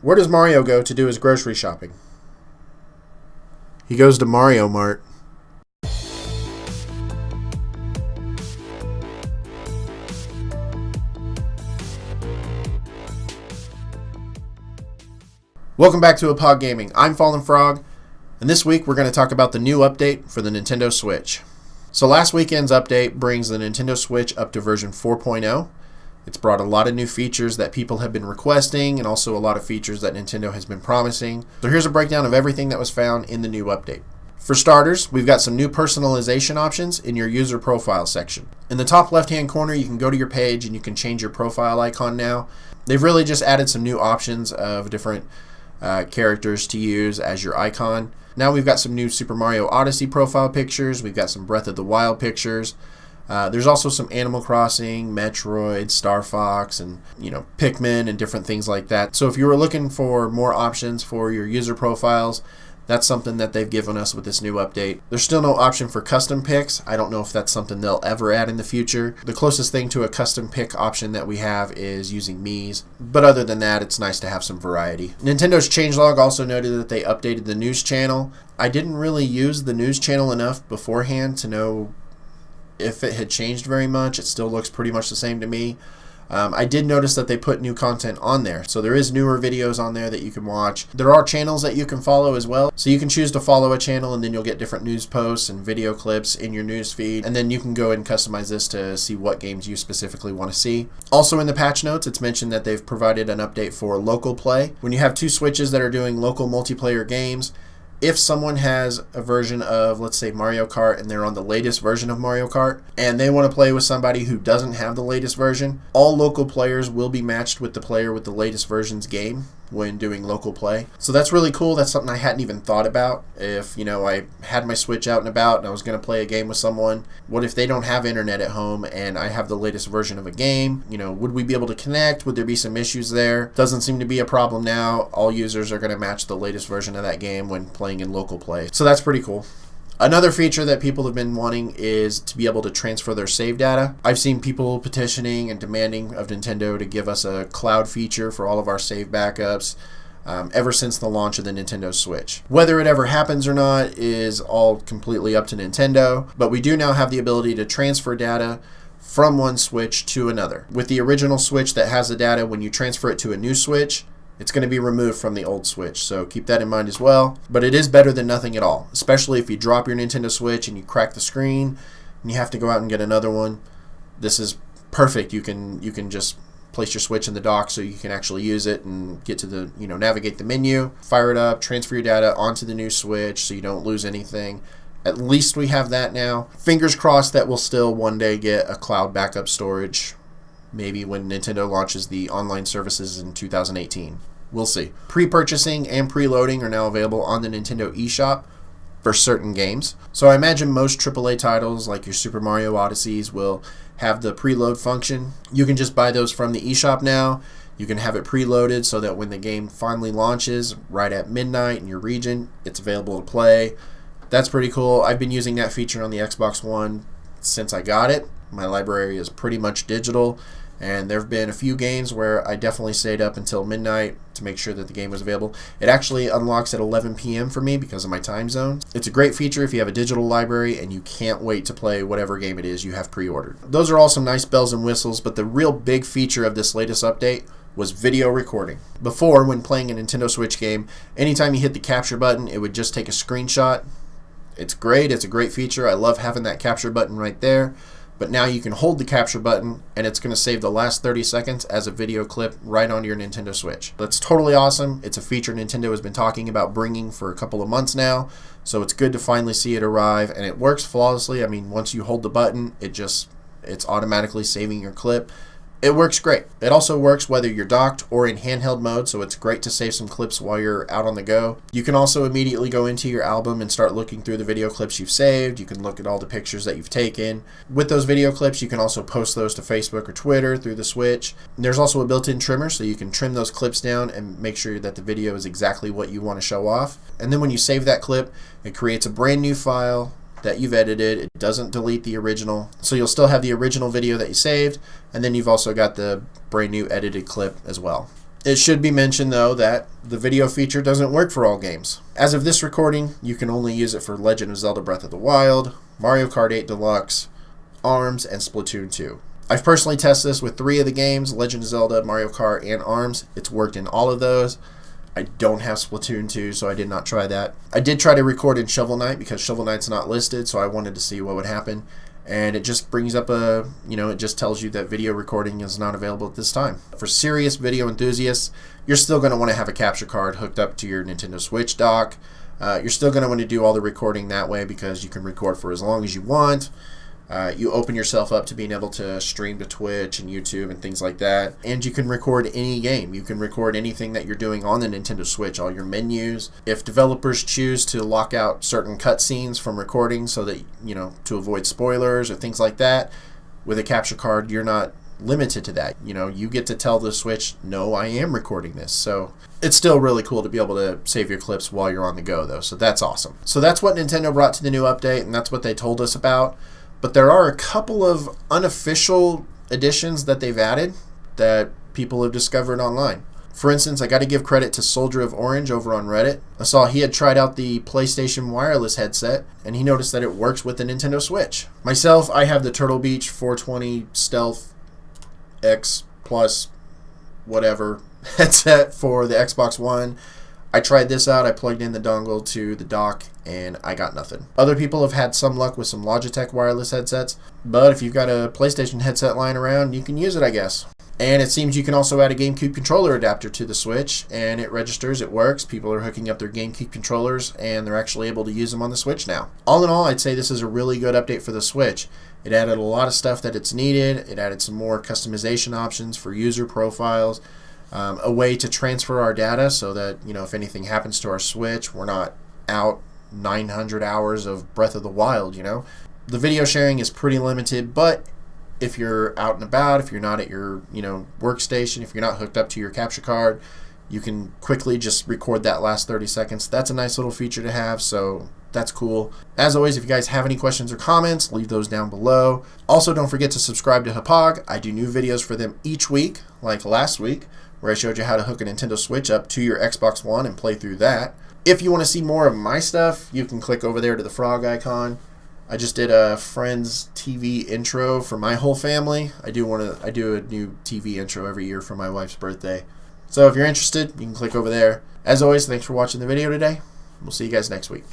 Where does Mario go to do his grocery shopping? He goes to Mario Mart. Welcome back to Hauppauge Gaming. I'm Fallinfrog, and this week we're going to talk about the new update for the Nintendo Switch. So last weekend's update brings the Nintendo Switch up to version 4.0. It's brought a lot of new features that people have been requesting and also a lot of features that Nintendo has been promising. So here's a breakdown of everything that was found in the new update. For starters, we've got some new personalization options in your user profile section. In the top left-hand corner, you can go to your page and you can change your profile icon now. They've really just added some new options of different characters to use as your icon. Now we've got some new Super Mario Odyssey profile pictures. We've got some Breath of the Wild pictures. There's also some Animal Crossing, Metroid, Star Fox, and Pikmin and different things like that. So if you were looking for more options for your user profiles, that's something that they've given us with this new update. There's still no option for custom pics. I don't know if that's something they'll ever add in the future. The closest thing to a custom pic option that we have is using Mii's. But other than that, it's nice to have some variety. Nintendo's changelog also noted that they updated the news channel. I didn't really use the news channel enough beforehand to know if it had changed very much. It still looks pretty much the same to me. I did notice that they put new content on there, so there is newer videos on there that you can watch. There are channels that you can follow as well, so you can choose to follow a channel and then you'll get different news posts and video clips in your news feed, and then you can go and customize this to see what games you specifically want to see. Also in the patch notes, it's mentioned that they've provided an update for local play. When you have two Switches that are doing local multiplayer games, if someone has a version of, let's say, Mario Kart and they're on the latest version of Mario Kart and they want to play with somebody who doesn't have the latest version, all local players will be matched with the player with the latest version's game when doing local play. So that's really cool. That's something I hadn't even thought about. If, I had my Switch out and about and I was going to play a game with someone, what if they don't have internet at home and I have the latest version of a game? Would we be able to connect? Would there be some issues there? Doesn't seem to be a problem now. All users are going to match the latest version of that game when playing in local play. So that's pretty cool. Another feature that people have been wanting is to be able to transfer their save data. I've seen people petitioning and demanding of Nintendo to give us a cloud feature for all of our save backups ever since the launch of the Nintendo Switch. Whether it ever happens or not is all completely up to Nintendo, but we do now have the ability to transfer data from one Switch to another. With the original Switch that has the data, when you transfer it to a new Switch, it's going to be removed from the old Switch, so keep that in mind as well. But it is better than nothing at all, especially if you drop your Nintendo Switch and you crack the screen and you have to go out and get another one. This is perfect. You can just place your Switch in the dock so you can actually use it and get to the, navigate the menu, fire it up, transfer your data onto the new Switch so you don't lose anything. At least we have that now. Fingers crossed that we'll still one day get a cloud backup storage, maybe when Nintendo launches the online services in 2018. We'll see. Pre-purchasing and preloading are now available on the Nintendo eShop for certain games. So I imagine most AAA titles like your Super Mario Odysseys will have the preload function. You can just buy those from the eShop now. You can have it preloaded so that when the game finally launches right at midnight in your region, it's available to play. That's pretty cool. I've been using that feature on the Xbox One since I got it. My library is pretty much digital, and there have been a few games where I definitely stayed up until midnight to make sure that the game was available. It actually unlocks at 11 p.m. for me because of my time zone. It's a great feature if you have a digital library and you can't wait to play whatever game it is you have pre-ordered. Those are all some nice bells and whistles, but the real big feature of this latest update was video recording. Before, when playing a Nintendo Switch game, anytime you hit the capture button, it would just take a screenshot. It's great. It's a great feature. I love having that capture button right there. But now you can hold the capture button and it's going to save the last 30 seconds as a video clip right onto your Nintendo Switch. That's totally awesome. It's a feature Nintendo has been talking about bringing for a couple of months now, so it's good to finally see it arrive, and it works flawlessly. I mean, once you hold the button, it's automatically saving your clip. It works great. It also works whether you're docked or in handheld mode, so it's great to save some clips while you're out on the go. You can also immediately go into your album and start looking through the video clips you've saved. You can look at all the pictures that you've taken. With those video clips, you can also post those to Facebook or Twitter through the Switch. And there's also a built-in trimmer, so you can trim those clips down and make sure that the video is exactly what you want to show off. And then when you save that clip, it creates a brand new file that you've edited. It doesn't delete the original, so you'll still have the original video that you saved, and then you've also got the brand new edited clip as well. It should be mentioned, though, that the video feature doesn't work for all games. As of this recording, you can only use it for Legend of Zelda Breath of the Wild, Mario Kart 8 Deluxe, ARMS, and Splatoon 2. I've personally tested this with 3 of the games, Legend of Zelda, Mario Kart, and ARMS. It's worked in all of those. I don't have Splatoon 2, so I did not try that. I did try to record in Shovel Knight because Shovel Knight's not listed, so I wanted to see what would happen. And it just brings up it just tells you that video recording is not available at this time. For serious video enthusiasts, you're still going to want to have a capture card hooked up to your Nintendo Switch dock. You're still going to want to do all the recording that way because you can record for as long as you want. You open yourself up to being able to stream to Twitch and YouTube and things like that. And you can record any game. You can record anything that you're doing on the Nintendo Switch, all your menus. If developers choose to lock out certain cutscenes from recording so that, to avoid spoilers or things like that, with a capture card, you're not limited to that. You get to tell the Switch, no, I am recording this. So it's still really cool to be able to save your clips while you're on the go, though. So that's awesome. So that's what Nintendo brought to the new update, and that's what they told us about. But there are a couple of unofficial additions that they've added that people have discovered online. For instance, I got to give credit to Soldier of Orange over on Reddit. I saw he had tried out the PlayStation wireless headset, and he noticed that it works with the Nintendo Switch. Myself, I have the Turtle Beach 420 Stealth X Plus whatever headset for the Xbox One. I tried this out. I plugged in the dongle to the dock, and I got nothing. Other people have had some luck with some Logitech wireless headsets, but if you've got a PlayStation headset lying around, you can use it, I guess. And it seems you can also add a Gamecube controller adapter to the Switch, and it registers, it works. People are hooking up their Gamecube controllers, and they're actually able to use them on the Switch now. All in all, I'd say this is a really good update for the Switch. It added a lot of stuff that it's needed. It added some more customization options for user profiles. A way to transfer our data so that, if anything happens to our Switch, we're not out 900 hours of Breath of the Wild, The video sharing is pretty limited, but if you're out and about, if you're not at your, workstation, if you're not hooked up to your capture card, you can quickly just record that last 30 seconds. That's a nice little feature to have, so that's cool. As always, if you guys have any questions or comments, leave those down below. Also, don't forget to subscribe to Hauppauge. I do new videos for them each week, like last week, where I showed you how to hook a Nintendo Switch up to your Xbox One and play through that. If you want to see more of my stuff, you can click over there to the frog icon. I just did a Friends TV intro for my whole family. I do a new TV intro every year for my wife's birthday. So if you're interested, you can click over there. As always, thanks for watching the video today. We'll see you guys next week.